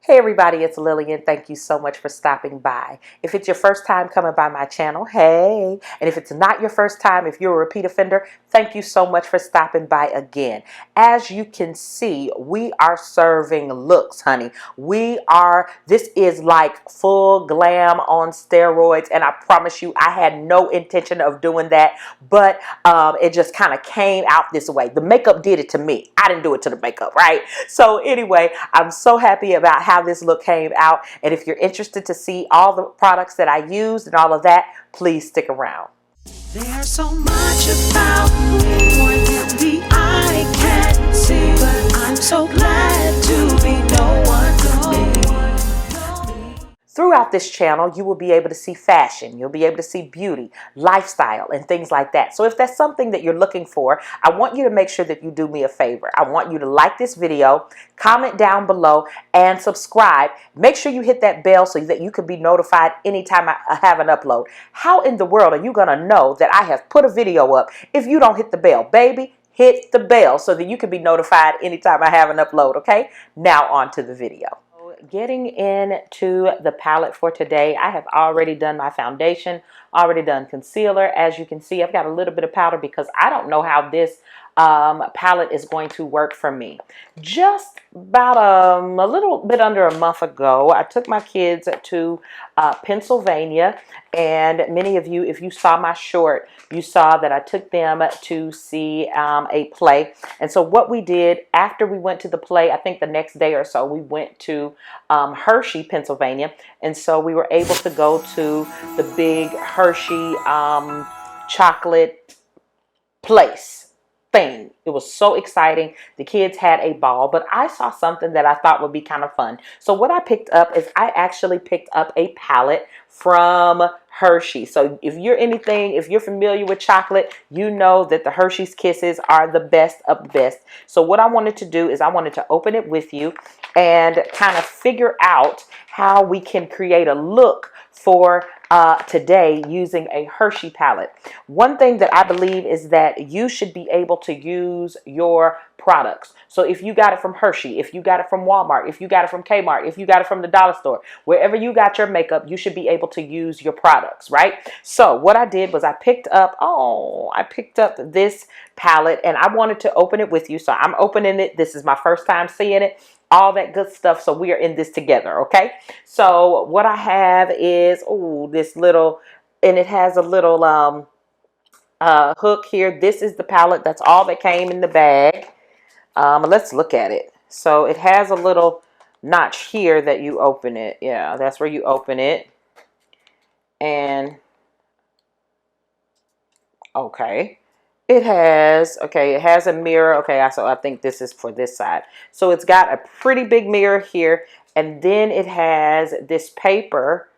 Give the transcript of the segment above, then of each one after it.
Hey everybody, it's Lillian. Thank you so much for stopping by. If it's your first time coming by my channel, hey. And if it's not your first time, if you're a repeat offender, thank you so much for stopping by again. As you can see, we are serving looks, honey. This is like full glam on steroids. And I promise you, I had no intention of doing that, but it just kind of came out this way. The makeup did it to me. I didn't do it to the makeup, right? So anyway, I'm so happy about how this look came out, and if you're interested to see all the products that I used and all of that, please stick around. There's so much about me, more than the eye can see, but I'm so glad to be no one to me. Throughout this channel, you will be able to see fashion, you'll be able to see beauty, lifestyle, and things like that. So if that's something that you're looking for, I want you to make sure that you do me a favor. I want you to like this video, comment down below, and subscribe. Make sure you hit that bell so that you can be notified anytime I have an upload. How in the world are you going to know that I have put a video up if you don't hit the bell? Baby, hit the bell so that you can be notified anytime I have an upload, okay? Now on to the video. Getting into the palette for today, I have already done my foundation, already done concealer. As you can see, I've got a little bit of powder because I don't know how this palette is going to work for me. Just about a little bit under a month ago, I took my kids to Pennsylvania, and many of you, if you saw my short, you saw that I took them to see a play. And so what we did after we went to the play, I think the next day or so, we went to Hershey, Pennsylvania, and so we were able to go to the big Hershey chocolate place thing. It was so exciting. The kids had a ball, but I saw something that I thought would be kind of fun. So what I picked up is I actually picked up a palette from Hershey. So if you're familiar with chocolate, you know that the Hershey's Kisses are the best of the best. So what I wanted to do is I wanted to open it with you and kind of figure out how we can create a look for today using a Hershey palette. One thing that I believe is that you should be able to use your products. So if you got it from Hershey, if you got it from Walmart, if you got it from Kmart, if you got it from the dollar store, wherever you got your makeup, you should be able to use your products, right? So what I did was I picked up this palette and I wanted to open it with you. So I'm opening it. This is my first time seeing it. All that good stuff. So we are in this together. Okay. So what I have is, this little, and it has a little hook here. This is the palette. That's all that came in the bag. Let's look at it. So it has a little notch here that you open it. Yeah, that's where you open it. And okay. It has a mirror. Okay, so I think this is for this side. So it's got a pretty big mirror here. And then it has this paper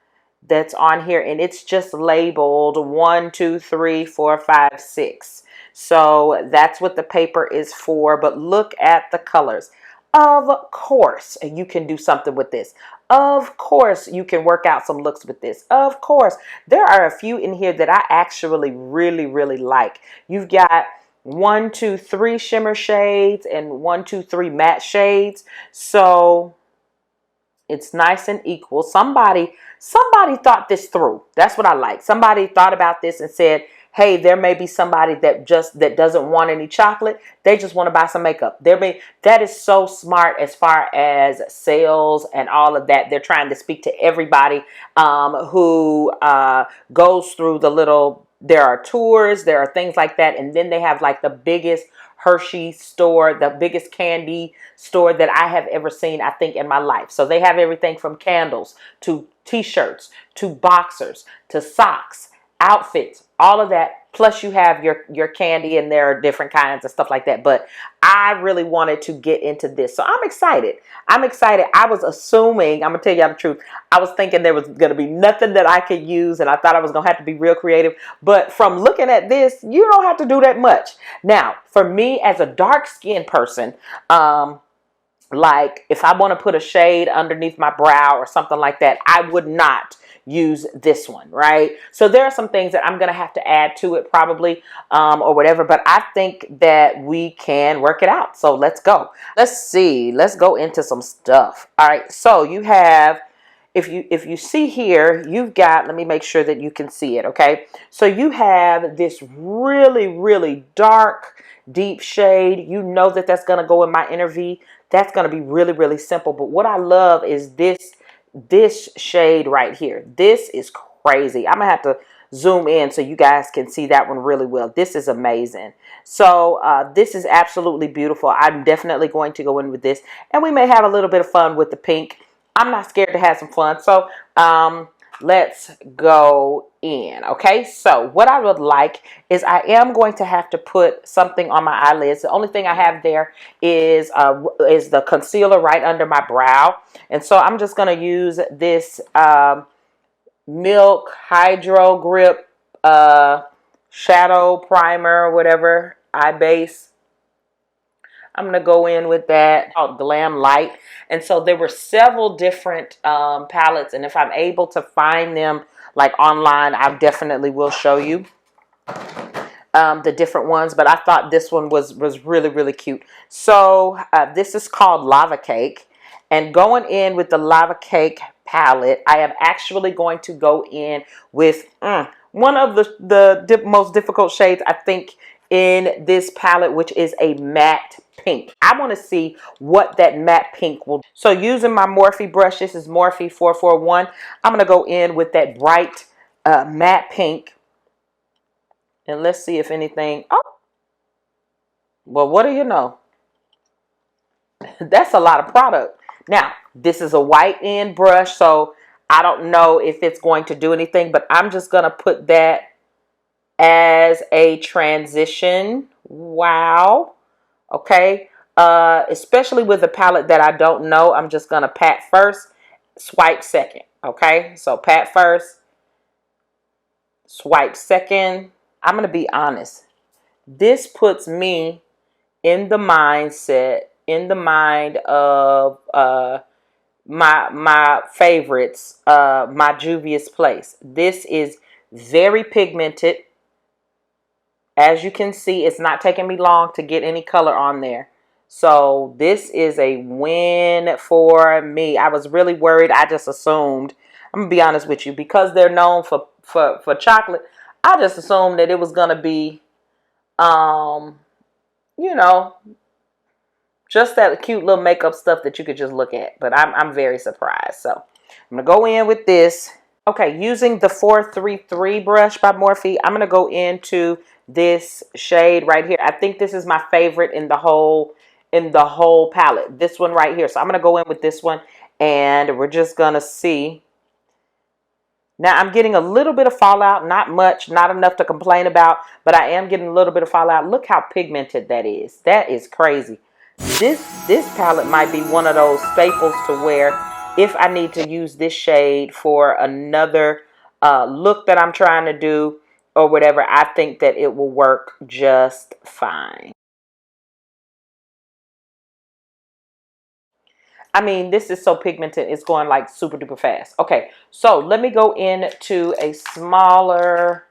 that's on here. And it's just labeled 1, 2, 3, 4, 5, 6. So that's what the paper is for. But look at the colors. Of course, you can do something with this. Of course, you can work out some looks with this. Of course, there are a few in here that I actually really, really like. You've got 1, 2, 3 shimmer shades and 1, 2, 3 matte shades. So it's nice and equal. Somebody thought this through. That's what I like. Somebody thought about this and said, hey, there may be somebody that doesn't want any chocolate. They just want to buy some makeup. That is so smart as far as sales and all of that. They're trying to speak to everybody who goes through there are tours, there are things like that. And then they have like the biggest Hershey store, the biggest candy store that I have ever seen, I think, in my life. So they have everything from candles to t-shirts to boxers to socks, outfits, all of that. Plus you have your candy, and there are different kinds of stuff like that. But I really wanted to get into this. So I'm excited. I'm excited. I was assuming, I'm going to tell you the truth, I was thinking there was going to be nothing that I could use, and I thought I was going to have to be real creative. But from looking at this, you don't have to do that much. Now, for me as a dark-skinned person, like if I want to put a shade underneath my brow or something like that, I would not use this one, right? So there are some things that I'm going to have to add to it probably, or whatever, but I think that we can work it out. So let's go. Let's see. Let's go into some stuff. All right. So you have, if you see here, you've got, let me make sure that you can see it. Okay. So you have this really, really dark, deep shade. You know that that's going to go in my inner V. That's going to be really, really simple. But what I love is this shade right here. This is crazy. I'm gonna have to zoom in so you guys can see that one really well. This is amazing. So this is absolutely beautiful. I'm definitely going to go in with this, and we may have a little bit of fun with the pink. I'm not scared to have some fun. So let's go in. Okay, so what I would like is I am going to have to put something on my eyelids. The only thing I have there is the concealer right under my brow, and so I'm just going to use this Milk Hydro Grip shadow primer or whatever, eye base. I'm going to go in with that, called GLAMLITE. And so there were several different palettes, and if I'm able to find them like online, I definitely will show you the different ones. But I thought this one was really, really cute. So this is called Lava Cake. And going in with the Lava Cake palette, I am actually going to go in with one of the most difficult shades, I think, in this palette, which is a matte pink. I want to see what that matte pink will do. So using my Morphe brush, this is Morphe 441, I'm going to go in with that bright matte pink. And let's see if anything, oh, well, what do you know? That's a lot of product. Now, this is a white end brush, so I don't know if it's going to do anything, but I'm just going to put that as a transition. Wow. Okay. Especially with a palette that I don't know, I'm just going to pat first, swipe second. Okay. So pat first, swipe second. I'm going to be honest. This puts me in the mindset, in the mind of my favorites, my Juvia's Place. This is very pigmented. As you can see, it's not taking me long to get any color on there. So this is a win for me. I was really worried. I just assumed, I'm gonna be honest with you, because they're known for chocolate, I just assumed that it was gonna be you know, just that cute little makeup stuff that you could just look at. But I'm very surprised. So I'm going to go in with this. Okay, using the 433 brush by Morphe, I'm going to go into this shade right here. I think this is my favorite in the whole palette. This one right here. So I'm going to go in with this one, and we're just going to see. Now, I'm getting a little bit of fallout, not much, not enough to complain about, but I am getting a little bit of fallout. Look how pigmented that is. That is crazy. This palette might be one of those staples to where if I need to use this shade for another look that I'm trying to do or whatever, I think that it will work just fine. I mean, this is so pigmented, it's going like super duper fast. Okay, so let me go into a smaller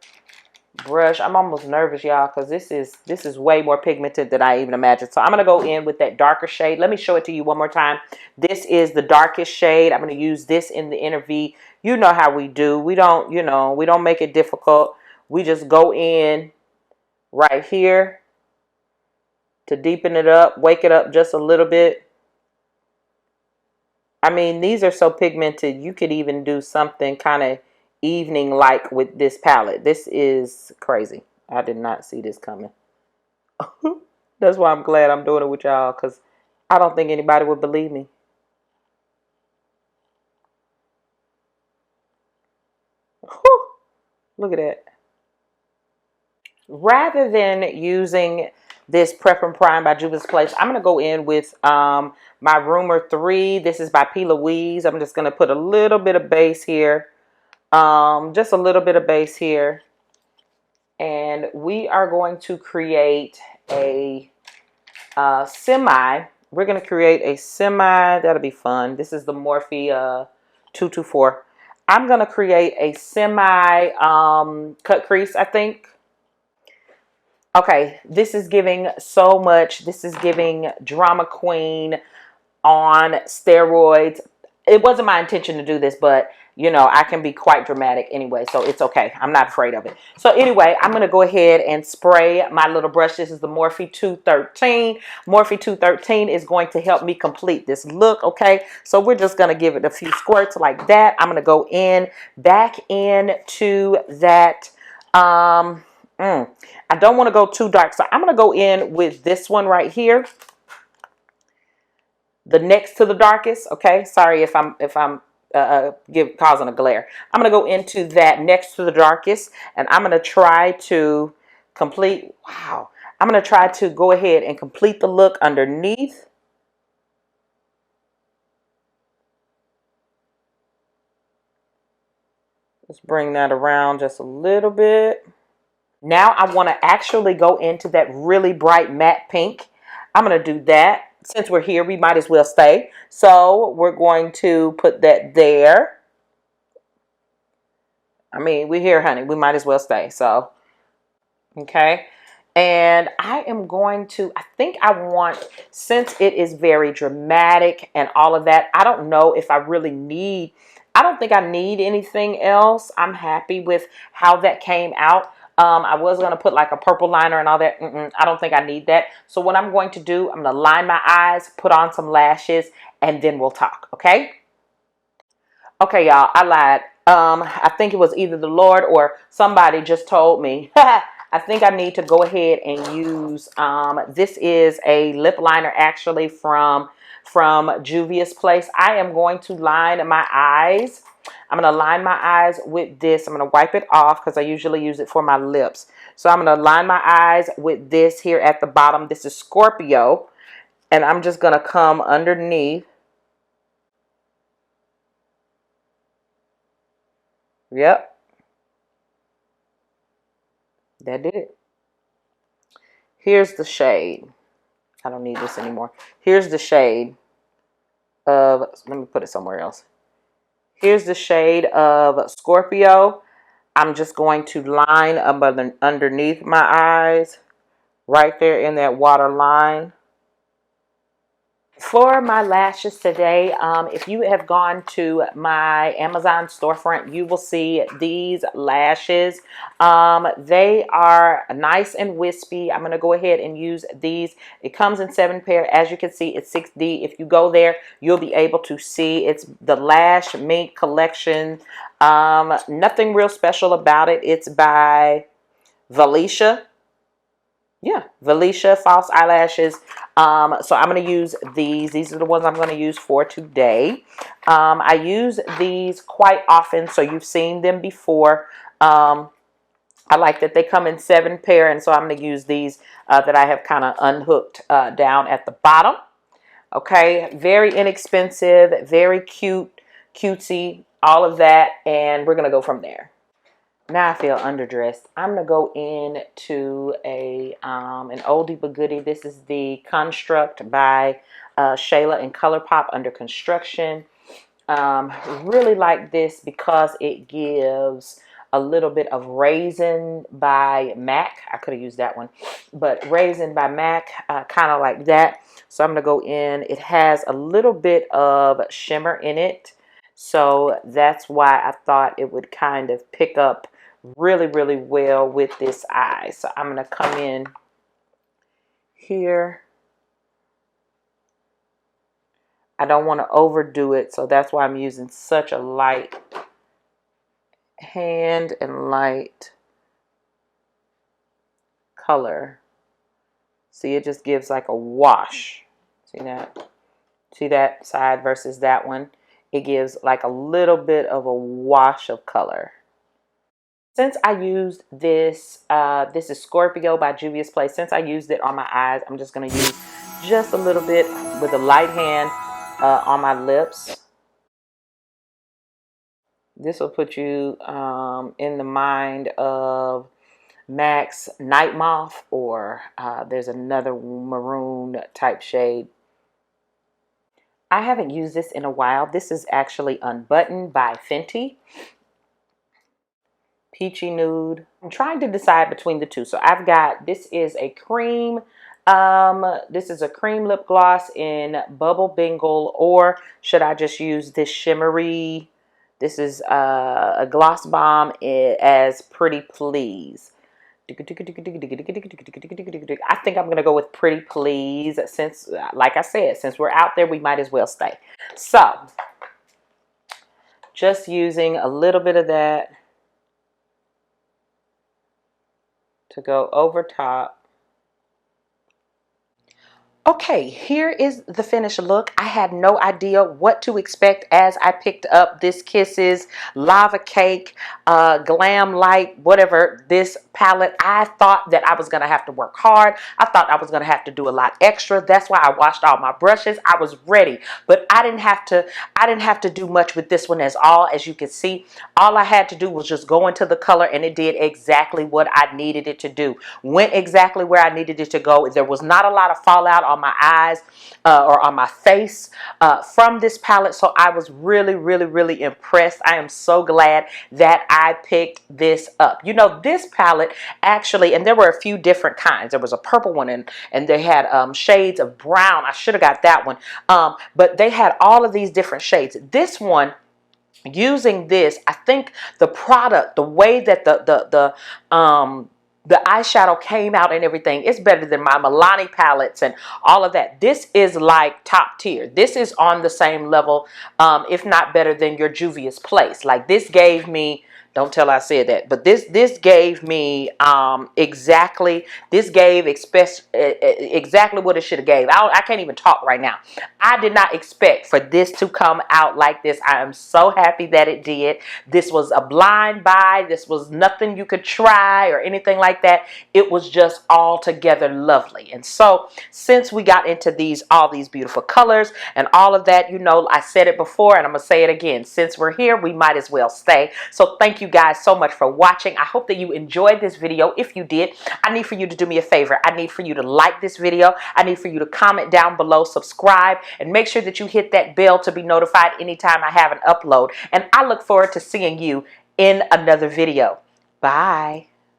brush. I'm almost nervous, y'all, because this is way more pigmented than I even imagined. So I'm going to go in with that darker shade. Let me show it to you one more time. This is the darkest shade. I'm going to use this in the inner V. You know how we do. We don't, you know, we don't make it difficult. We just go in right here to deepen it up, wake it up just a little bit. I mean, these are so pigmented, you could even do something kind of evening-like with this palette. This is crazy. I did not see this coming. That's why I'm glad I'm doing it with y'all, because I don't think anybody would believe me. Whew. Look at that. Rather than using this Prep and Prime by Juvia's Place, I'm going to go in with my Rumor 3. This is by P. Louise. I'm just going to put a little bit of base here. Just a little bit of base here. And we are going to create a semi we're going to create a semi. That'll be fun. This is the Morphe 224. I'm going to create a semi cut crease, I think. Okay, this is giving so much. This is giving drama queen on steroids. It wasn't my intention to do this, but you know, I can be quite dramatic anyway, so it's okay. I'm not afraid of it. So anyway, I'm going to go ahead and spray my little brush. This is the Morphe 213. Morphe 213 is going to help me complete this look, okay? So we're just going to give it a few squirts like that. I'm going to go in, back into that, I don't want to go too dark, so I'm going to go in with this one right here, the next to the darkest. Okay, sorry if I'm causing a glare. I'm going to go into that next to the darkest, and I'm going to try to complete. Wow, I'm going to try to go ahead and complete the look underneath. Let's bring that around just a little bit. Now I want to actually go into that really bright matte pink. I'm going to do that. Since we're here, we might as well stay. So we're going to put that there. I mean, we're here, honey. We might as well stay. So, okay. And I am going to, I think I want, since it is very dramatic and all of that, I don't know if I really need, I don't think I need anything else. I'm happy with how that came out. I was going to put like a purple liner and all that. I don't think I need that. So what I'm going to do, I'm going to line my eyes, put on some lashes, and then we'll talk, okay? Okay, y'all, I lied. I think it was either the Lord or somebody just told me. I think I need to go ahead and use, this is a lip liner actually from Juvia's Place. I am going to line my eyes. I'm going to line my eyes with this. I'm going to wipe it off because I usually use it for my lips. So I'm going to line my eyes with this here at the bottom. This is Scorpio. And I'm just going to come underneath. Yep. That did it. Here's the shade. I don't need this anymore. Here's the shade of, let me put it somewhere else. Here's the shade of Scorpio. I'm just going to line up underneath my eyes, right there in that water line. For my lashes today, if you have gone to my Amazon storefront, you will see these lashes. They are nice and wispy. I'm going to go ahead and use these. It comes in 7 pair. As you can see, it's 6D. If you go there, you'll be able to see it's the Lash Mink collection. Nothing real special about it. It's by Valicia. Yeah, Valicia false eyelashes. So I'm going to use these. These are the ones I'm going to use for today. I use these quite often, so you've seen them before. I like that they come in 7 pair, and so I'm going to use these that I have kind of unhooked down at the bottom. Okay, very inexpensive, very cute, cutesy, all of that, and we're going to go from there. Now I feel underdressed. I'm going to go into an oldie but goodie. This is the Construct by Shayla and ColourPop under construction. Really like this because it gives a little bit of Raisin by MAC. I could have used that one. But Raisin by MAC, kind of like that. So I'm going to go in. It has a little bit of shimmer in it. So that's why I thought it would kind of pick up really, really well with this eye. So I'm going to come in here. I don't want to overdo it, so that's why I'm using such a light hand and light color. See, it just gives like a wash. See that? See that side versus that one? It gives like a little bit of a wash of color. Since I used this, this is Scorpio by Juvia's Place. Since I used it on my eyes, I'm just going to use just a little bit with a light hand on my lips. This will put you in the mind of MAC's Night Moth, or there's another maroon type shade. I haven't used this in a while. This is actually Unbuttoned by Fenty. Peachy Nude. I'm trying to decide between the two. So I've got, this is a cream lip gloss in Bubble Bingle, or should I just use this shimmery, this is a gloss bomb as Pretty Please. I think I'm going to go with Pretty Please since, like I said, since we're out there, we might as well stay. So, just using a little bit of that to go over top. Okay, here is the finished look. I had no idea what to expect as I picked up this Kisses Lava Cake, GLAMLITE, whatever, this palette. I thought that I was going to have to work hard. I thought I was going to have to do a lot extra. That's why I washed all my brushes. I was ready, but I didn't have to do much with this one. As you can see, all I had to do was just go into the color, and it did exactly what I needed it to do. Went exactly where I needed it to go. There was not a lot of fallout on my eyes or on my face from this palette, so I was really impressed. I am so glad that I picked this up. You know, this palette actually, and there were a few different kinds. There was a purple one, and they had shades of brown. I should have got that one, but they had all of these different shades. This one, using this, I think the product, the way that the eyeshadow came out and everything, it's better than my Milani palettes and all of that. This is like top tier. This is on the same level, if not better than your Juvia's Place. Like, this gave me, don't tell I said that, but this gave me exactly what it should have gave. I can't even talk right now. I did not expect for this to come out like this. I am so happy that it did. This was a blind buy. This was nothing you could try or anything like that. It was just altogether lovely. And so, since we got into all these beautiful colors and all of that, you know, I said it before and I'm gonna say it again. Since we're here, we might as well stay. So thank you guys so much for watching. I hope that you enjoyed this video. If you did, I need for you to do me a favor. I need for you to like this video. I need for you to comment down below, subscribe, and make sure that you hit that bell to be notified anytime I have an upload. And I look forward to seeing you in another video. Bye.